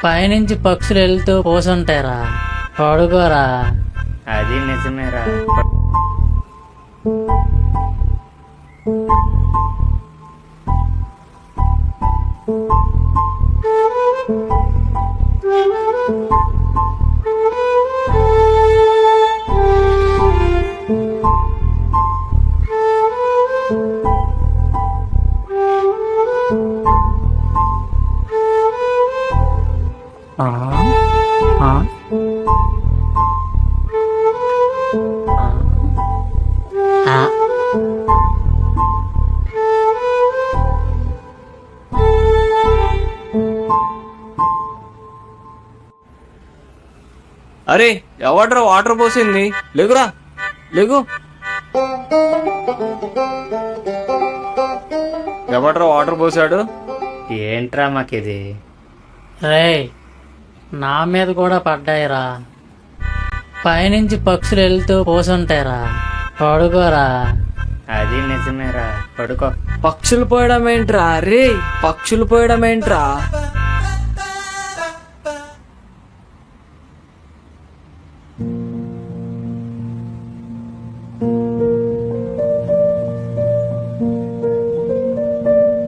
పైనుంచి పక్షులు వెళ్తూ పోసుంటారా, పడుకోరా. అది నిజమేరా. ఆ, ఆ, ఆ. అరే ఎవడ్రా వాటర్ పోసింది? లేగురా, లేగు. ఎవడ్రా వాటర్ పోసాడు? ఏంట్రా మాకిది? రేయ్, నా మీద కూడా పడ్డాయిరా. పైనుంచి పక్షులు వెళ్తూ పోసుంటారా, పడుకోరా. అది నిజమేరా. పడుకో. పక్షులు పోయడం ఏంట్రా? రే పక్షులు పోయడం ఏంట్రా?